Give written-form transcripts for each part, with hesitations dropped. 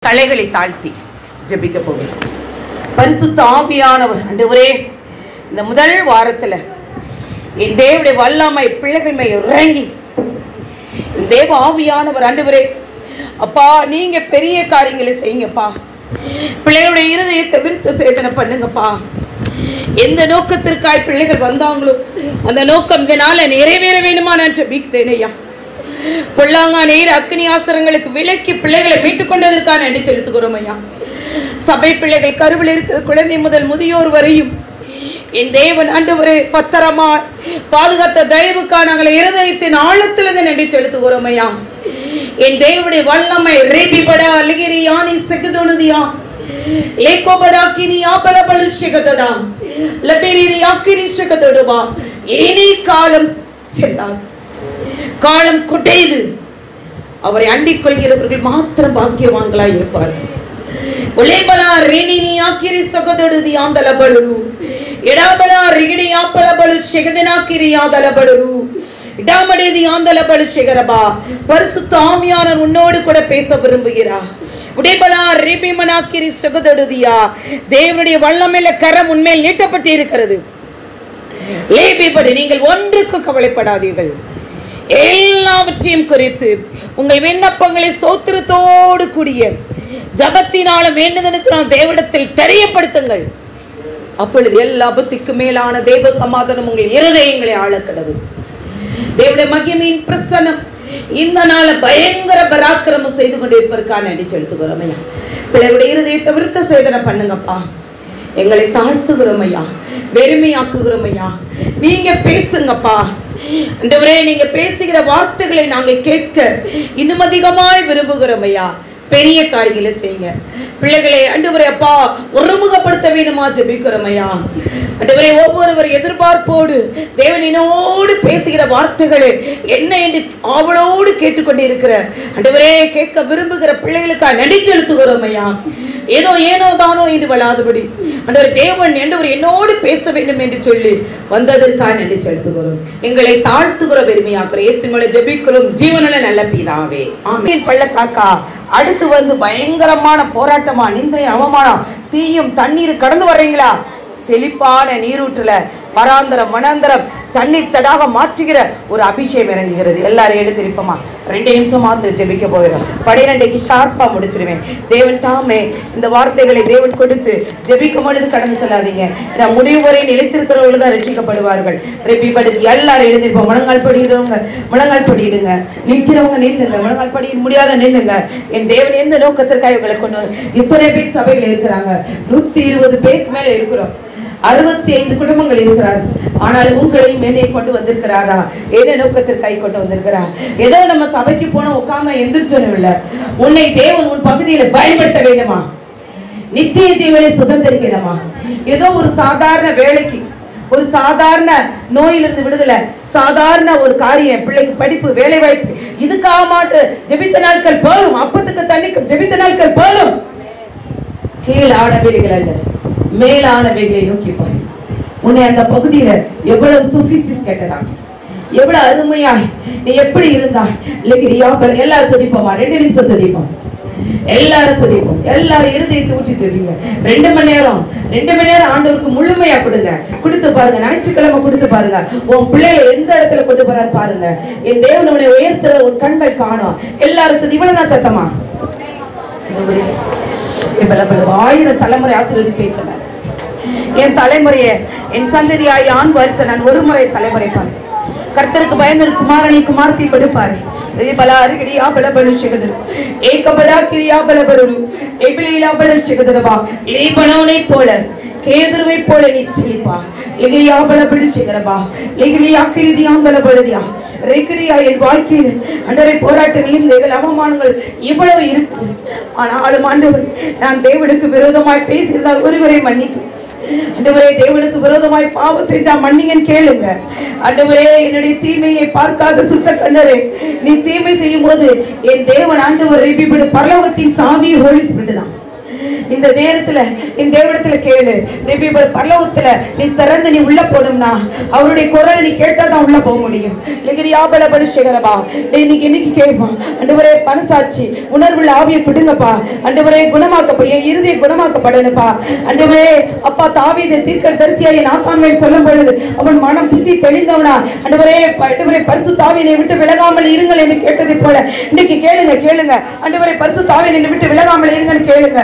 தலைகளை தாழ்த்தி ஜெபிக்க போகிறோம். பரிசுத்த ஆவியானவர் ஆண்டவரே, இந்த முதல் வாரத்தில் என் தேவனுடைய வல்லமை பிள்ளைகள் மேல் இறங்கி தேவ ஆவியானவர் ஆண்டவரே அப்பா, நீங்க பெரிய காரியங்களை செய்யுங்கப்பா. பிள்ளைகளுடைய இருதயத்தை விருத்த சேதனை பண்ணுங்கப்பா. எந்த நோக்கத்திற்காய் பிள்ளைகள் வந்தாங்களோ அந்த நோக்கம் இதனால நிறைவேற வேண்டுமா நான் ஜெபிக்கிறேன் ஐயா. பொல்லாங்கா நீர் அக்னி ஆஸ்திரங்களுக்கு விலக்கி பிள்ளைகளை மீட்டுக் கொண்டதற்காக நன்றி செலுத்துகிறோம் ஐயா. சபை பிள்ளைகள் கருவில் இருக்கிற குழந்தை முதல் முதியோர் வரையும் என் தேவன் ஆண்டவரே பத்திரமா பாதுகாத்த தயவுக்காக நாங்கள் இருதயத்தின் ஆழத்திலிருந்து நன்றி செலுத்துகிறோம் ஐயா. என் தேவனுடைய வல்லமை ரேபிபடா லிகிரியானி செகுதோனுதியா லேகோபடாக்கினியா பலபலு செகதடா லபெரியாக்கினி செகதடுவா. இனி காலம் செல்லாது, காலம் குட்டைது. அவரை அண்டிக் கொள்கிறவர்கள் மாத்திரம் பாக்கியவான்களாய் இருப்பார்கள். உலேபலா ரேனினி ஆக்கிரி சகதடுதி ஆந்தலபலு எடாபலா ரிகிடி ஆப்பலபலு செகதனாக்கிரி ஆந்தலபலு இடாமடேதி ஆந்தலபலு செகரபா. பரிசுத்த ஆவியானவர் உன்னோடு கூட பேச விரும்புகிறார். உடேபலா ரிபிமனாக்கிரி சகதடுதியா. தேவனுடைய வல்லமையில கரம் உண்மையில் நீட்டப்பட்டு இருக்கிறது. லேபிபடி நீங்கள் ஒன்றுக்கு கவலைப்படாதீர்கள், எல்லாவற்றையும் குறித்து உங்கள் விண்ணப்பங்களை ஸ்தோத்திரத்தோடு கூடிய ஜபத்தினாலும் வேண்டுதலுக்கு தேவனிடத்தில் தெரியப்படுத்துங்கள். அப்பொழுது எல்லா புத்திக்கு மேலான தேவ சமாதானம் உங்கள் இருதயங்களை ஆளக்கடவுள். தேவனுடைய மகிமையின் பிரசன்னம் இந்த நாள பயங்கர பராக்கிரமம் செய்து கொண்டு இருப்பதற்காக நன்றி செலுத்துகிறோம் ஐயா. பிள்ளைகளுடைய இருதயத்தை விருத்த சேதனை பண்ணுங்கப்பா. எங்களை தாழ்த்துகிறோம் ஐயா, வெறுமையாக்குகிறோம் ஐயா. நீங்க பேசுங்கப்பா. ஆண்டவரே, நீங்க பேசுகிற வார்த்தைகளை நாங்க கேட்க இன்னும் அதிகமாய் விரும்புகிறோம் ஐயா. பெரிய காரியங்களை செய்யுங்க. பிள்ளைகளை ஆண்டவரே அப்பா ஒருமுகப்படுத்த வேண்டுமா ஜெபிக்கிறோம் ஐயா. ஆண்டவரே, ஒவ்வொருவர் எதிர்பார்ப்போடு தேவனோடு பேசுகிற வார்த்தைகளை என்ன என்று ஆவலோடு கேட்டுக்கொண்டு இருக்கிற ஆண்டவரே கேட்க விரும்புகிற பிள்ளைகளுக்காக நன்றி செலுத்துகிறோம் ஐயா. ஏனோ தானோ என்று வளாதபடி ஆண்டவரே தேவன் ஆண்டவர் என்னோடு பேச வேண்டும் என்று சொல்லி வந்ததற்காக நன்றி செலுத்துகிறோம். எங்களை தாழ்த்துகிற பெருமையாக்குற இயேசுவின் ஜெபிக்கிறோம் ஜீவனுள்ள நல்ல பிதாவே, ஆமென். பள்ளத்தாக்கா அடுத்து வந்து பயங்கரமான போராட்டமா, நிந்தை, அவமானம், தீயும் தண்ணீர் கடந்து வர்றீங்களா? செழிப்பான நீரூற்றுல பராந்தரம் மனாந்தரம் தண்ணீர் தடாக மாற்றுகிற ஒரு அபிஷேகம் இறங்குகிறது. எல்லாரும் எடுத்திருப்போமா? 2 நிமிஷம் மாத்திர ஜெபிக்க போகிறோம். 12க்கு ஷார்ப்பா முடிச்சிருவேன். தேவன் தாமே இந்த வார்த்தைகளை தேவன் கொடுத்து ஜெபிக்கும் பொழுது கடந்து செல்லாதீங்க. முடிவு வரை நிலைத்திருக்கிறவர்கள் தான் ரசிக்கப்படுவார்கள். ரெப்பிப்படுது எல்லாரும் எழுதிருப்போம். முழங்கால் படிக்கிறவங்க முழங்கால் படிடுங்க, நிற்கிறவங்க நில்லுங்க, முழங்கால் படிக்க முடியாத நில்லுங்க. என் தேவன் எந்த நோக்கத்திற்காக இவங்களை கொண்டு இத்தனை பேர் சபையில் இருக்கிறாங்க. 120 பேருக்கு மேல இருக்கிறோம். 65 குடும்பங்கள் இருக்கிறார்கள். ஆனால் உங்களையும் மேலே கொண்டு வந்திருக்கிறாரா? என்ன நோக்கத்திற்காக கொண்டு வந்திருக்கிறார்? ஏதோ நம்ம சபைக்கு போன உட்கார்ந்தா எந்திரிச்சோம் இல்ல. உன்னை தேவன் உன் பகுதியில பயன்படுத்த வேண்டுமா? நித்திய ஜீவனை சுதந்திரிக்கணுமா? ஏதோ ஒரு சாதாரண வேலைக்கு, ஒரு சாதாரண நோயிலிருந்து விடுதலை, சாதாரண ஒரு காரியம், பிள்ளைக்கு படிப்பு, வேலை வாய்ப்பு, இதுக்காக மாட்டு ஜெபித்த நாட்கள் போலும். அப்பத்துக்கு தண்ணிக்கு ஜெபித்த நாட்கள் போலும். கீழானவைகள் அல்ல, மேலானவைகளை நோக்கி பாரு. உன்னை அந்த பகுதியில எவ்வளவு சுபிசிஸ் கேட்டதாங்க, எவ்வளவு அருமையாய் நீ எப்படி இருந்தாய். எல்லாரும் துதிப்போமா? 2 நிமிஷம் துதிப்போம். எல்லாரும் துதிப்போம். எல்லாரும் இருதயத்தை ஊற்றிட்டு இருக்கீங்க. 2 மணி நேரம் ஆண்டவருக்கு முழுமையா கொடுங்க. கொடுத்து பாருங்க. ஞாயிற்றுக்கிழமை கொடுத்து பாருங்க. உன் பிள்ளைகளை எந்த இடத்துல கொண்டு போறாரு பாருங்க. என் தேவன் உன்னை உயர்த்துற ஒரு கண்கள் காணும். எல்லாரும் துதி. இவ்வளவுதான் சத்தமா? 1000 தலைமுறை ஆசீர்வதி பேச்சனர். என் தலைமுறையை, என் சந்ததியாய் ஆண் வாரிசை நான் ஒரு முறை தலைமுறைப்பார். கர்த்தருக்கு பயந்து குமாரனை குமாரத்தை கொடுப்பாரு. போல கேதுருவை போல நீ செழிப்பா. என் வாழ்க்கையில் அன்றரை போராட்டங்களில் அவமானங்கள் இவ்வளவு இருக்கு. ஆனாலும் ஆண்டவர், நான் தேவனுக்கு விரோதமாய் பேசியிருந்தால் ஒருவரை மன்னிக்கும். ஆண்டவரே, தேவனுக்கு விரோதமாய் பாவம் செஞ்சா மன்னிங்கன்னு கேளுங்க. ஆண்டவரே, என்னுடைய தீமையை பார்க்காத சுத்த கண்ணரே, நீ தீமை செய்யும் போது என் தேவன் ஆண்டவர் பரலோகத்தின் சாவி ஹோலி ஸ்பிரிட் தான். இந்த நேரத்துல இந்த தேவடத்துல கேளு. பரலோகத்துல நீ திறந்து நீ உள்ள போகணும்னா அவருடைய குரலை நீ கேட்டாதான் உள்ள போக முடியும். இன்னைக்கு கேட்பா ஆண்டவரே, மனசாட்சி உணர்வுள்ள ஆவியை கொடுங்கப்பா. ஆண்டவரே, குணமாக்கப்ப என் இருதய குணமாக்கப்படணுப்பா. ஆண்டவரே அப்பா, தாவீது தீர்க்கதரிசியாய் நாத்தான்வேல் சொல்லும் பொழுது அவன் மனம் புத்தி தெளிந்தவனா ஆண்டவரே பரிசுத்த ஆவியை விட்டு விலகாமல் இருங்கள் என்று கேட்டதை போல இன்னைக்கு கேளுங்க கேளுங்க. ஆண்டவரே, பரிசுத்த ஆவியை விட்டு விலகாமல் இருங்கன்னு கேளுங்க.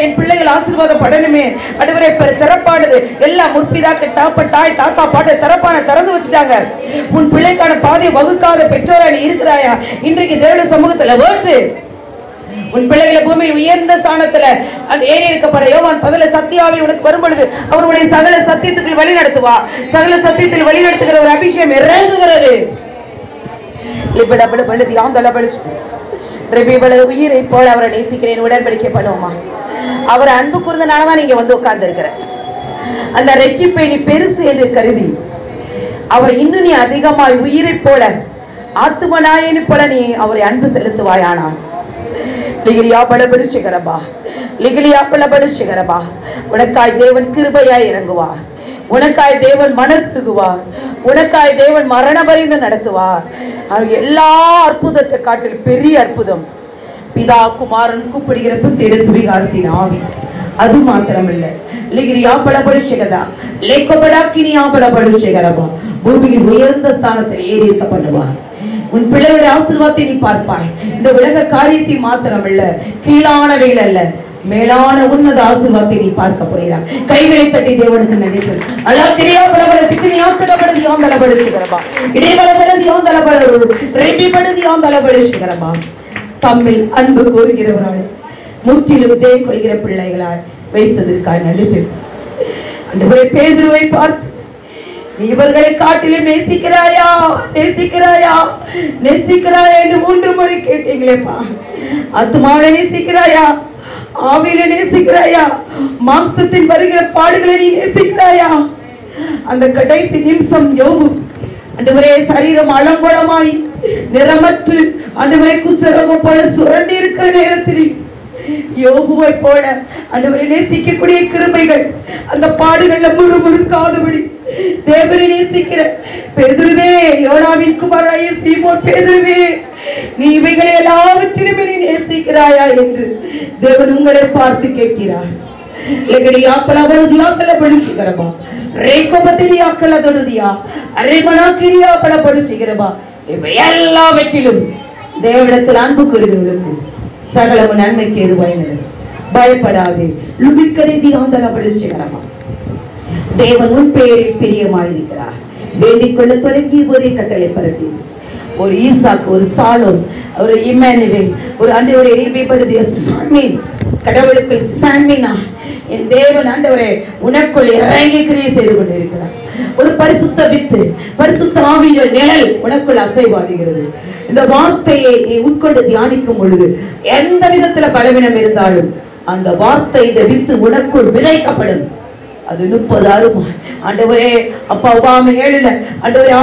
என் பிள்ளைகள் ஆசீர்வாதப்படணுமே. ஆண்டவரே, திறப்பாடுது எல்லா முற்பிதாக்கள் தாய் தாத்தா பாட்டு திறப்பான திறந்து வச்சுட்டாங்க. உன் பிள்ளைக்கான பாதையை வகுக்காத பெற்றோரா நீ இருக்கிறாயா? இன்றைக்கு தேவனுடைய சமூகத்துல வேற்று உன் பிள்ளைகளை பூமியில் உயர்ந்த ஸ்தானத்துல ஏறி இருக்கப்பட யோவான் 10 சத்தியாவி உனக்கு வரும் பொழுது அவருடைய சகல சத்தியத்துக்கு வழி நடத்துவா. சகல சத்தியத்தில் வழி நடத்துகிற ஒரு அபிஷேகம் இறங்குகிறது. உயிரை போல அவரை நேசிக்கிறேன் உடன்படிக்கை பண்ணுவோமா? அவர் அன்பு கூர்ந்தனாலதான் நீங்க வந்து உட்கார்ந்து இருக்கிற அந்த ரட்சிப்பை நீ பெருசு என்று கருதி அவர் இன்னும் நீ அதிகமாய் உயிரை போல ஆத்துமநாயனி போல நீ அவரை அன்பு செலுத்துவாயானா உனக்காய் தேவன் கிருபையாய் இறங்குவார். உனக்காய் தேவன் மனதுருகுவார். உனக்காய் தேவன் மரண பரிந்து நடத்துவார். எல்லா அற்புதத்தை காட்டில் பெரிய அற்புதம் பிதா குமாரன் கூப்பிடுகிற புத்திர சுவிகாரத்தின் ஆவி. அது மாத்திரமில்லை, பூமியில் உயர்ந்த ஸ்தானத்தில் ஏறி இருக்க பண்ணுவார். உன் பிள்ளைகளுடைய ஆசீர்வாதத்தை நீ பார்ப்பாய். இந்த உலக காரியத்தை மாத்திரமல்ல, கீழானவைகள் அல்ல, மேலான உன்னத ஆசீர்வாதத்தை நீ பார்க்க போகிறாய். கைகளை தட்டி தேவனுக்கு நன்றி சொல். தம்மில் அன்பு கூறுகிறவரால் முற்றிலும் ஜெயம் கொள்கிற பிள்ளைகளால் வைத்ததற்காக நன்றி சொல். பேதுருவை பார்த்து இவர்களை காட்டிலும் நேசிக்கிறாயா நேசிக்கிறாயா நேசிக்கிறாயா என்று 3 முறை கேட்டீங்களேப்பா. ஆத்துமாவை நேசிக்கிறாயா? ஆவியில நேசிக்கிறாயா? மாம்சத்தின் வருகிற பாடுகளை நீ நேசிக்கிறாயா? அந்த கடைசி நிமிஷம் யோபு ஆண்டவரே சரீரம் அலங்கோலமாய் நிறமற்று ஆண்டவரே குஷ்டரோகம் போல சுரண்டி இருக்கிற நேரத்தில் யோபுவை போல ஆண்டவரை நேசிக்கக்கூடிய கிருபைகள் அந்த பாடுகள்ல முறுமுறுக்காதபடி தேவனை நேசிக்கிற பேதுருவே, யோனாவின் குமாரனாகிய சீமோன் பேதுருவே, நீ இவைகளை எல்லாவற்றிலுமே நீ நேசிக்கிறாயா என்று தேவன் உங்களை பார்த்து கேட்கிறார். எல்லாவற்றிலும் தேவனிடத்தில் அன்பு கூறுகிறவர்களுக்கு சகலமும் நன்மைக்கு எதுவாயினது. பயப்படாதே. தேவன் உன் பெயரில் பிரியமாயிருக்கிறார். வேண்டிக் கொள்ள தொடங்கிய போதே கட்டளை பரப்பி ஒரு ஈசாக்கு, ஒரு சாலோன், ஒரு இம்மானுவேல், ஒரு ஆண்டவரை கடவுளுக்குள் சாமினா என் தேவன் ஆண்டவரே உனக்குள் இறங்கி கிரியை செய்து கொண்டிருக்கிறார். ஒரு பரிசுத்த வித்து, பரிசுத்த ஆவியின் நிழல் உனக்குள் அசைவாடுகிறது. இந்த வார்த்தையை நீ உட்கொண்டு தியானிக்கும் பொழுது எந்த விதத்துல பலவீனம் இருந்தாலும் அந்த வார்த்தை இந்த வித்து உனக்குள் விதைக்கப்படும். அது 30 அருமா ஆண்டவரே அப்பா உபாம 7 ஆண்டவரே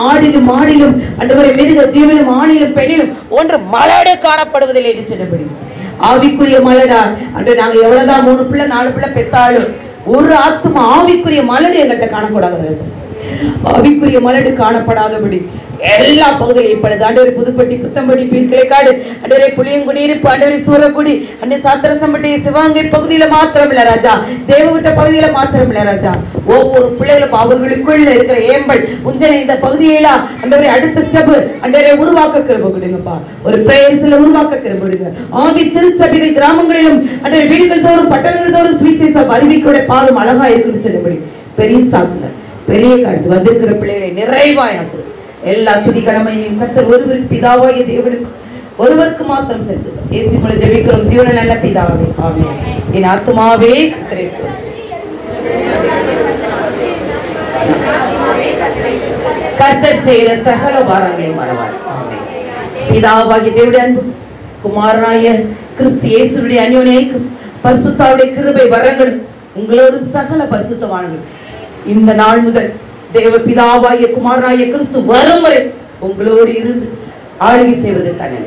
ஆடிலும் மாடிலும் ஆண்டவரே மிருக ஜீவனும் ஆணிலும் பெண்ணிலும் ஒன்று மலடு காணப்படுவதில்லை என்று சொன்னபடி ஆவிக்குரிய மலடா அன்று நாங்க எவ்வளவுதான் 3 பிள்ளை 4 பிள்ளை பெற்றாலும் ஒரு ஆத்மா ஆவிக்குரிய மலடு எங்கிட்ட காணக்கூடாது. ஆவிக்குரிய மலடு காணப்படாதபடி எல்லா பகுதியிலும் இப்பொழுது ஆண்டவரை புதுப்பட்டி, புத்தம்பட்டி, கிளைக்காடு, ஆண்டவரை புளியங்குடியிருப்பு, ஆண்டவரை சூரக்குடி, அண்டை சாத்திரசம்பட்டி, சிவகங்கை பகுதியில மாத்திரமில்ல ராஜா, தேவவிட்ட பகுதியில மாத்திரமில்ல ராஜா, ஒவ்வொரு பிள்ளைகளும் அவர்களுக்குள்ள இருக்கிற ஏம்பல் உஞ்சனை இந்த பகுதியில ஆண்டவரை அடுத்த ஸ்டெப் ஆண்டவரை உருவாக்க கிருபை கொடுங்கப்பா. ஒரு பிரேயர்ஸ்ல உருவாக்க கிருபை கொடுங்க. ஆதி திருச்சபைகள் கிராமங்களிலும் ஆண்டவரை வீடுகள் தோறும் பட்டணங்கள் தோறும் சுவிசேஷம் அறிவிக்கோட பாலும் அழகா இருக்குன்னு சொன்னபடி பெரிய சாக்குங்க பெரிய காட்சி வந்திருக்கிற பிள்ளைகளை நிறைவாய் ஆசிரியர் எல்லா துதி கடமையும் கர்த்தர் ஒருவருக்கு பிதாவாகிய தேவனுக்கு ஒருவருக்கு மாத்திரம் சென்று இயேசு மூலம் ஜெபிக்கிறோம் ஜீவன நல்ல பிதாவே, ஆமென். என் ஆத்துமாவே கர்த்தரை ஸ்தோத்திரி. கர்த்தர் செய்கிற சகல வாரங்களையும் மறவார். ஆமென். பிதாவாகிய தேவனுடைய அன்பு, குமாரனாகிய கிறிஸ்து இயேசுவுடைய அன்யோன்யம், பரிசுத்தாவுடைய கிருபை வரங்கள் உங்களோடும் சகல பரிசுத்தவான்கள் இந்த நாள் முதல் தேவ பிதாவாகிய குமாரனாகிய கிறிஸ்து வரும் வரை உங்களோடு இருந்து ஆளுகை செய்வதற்கான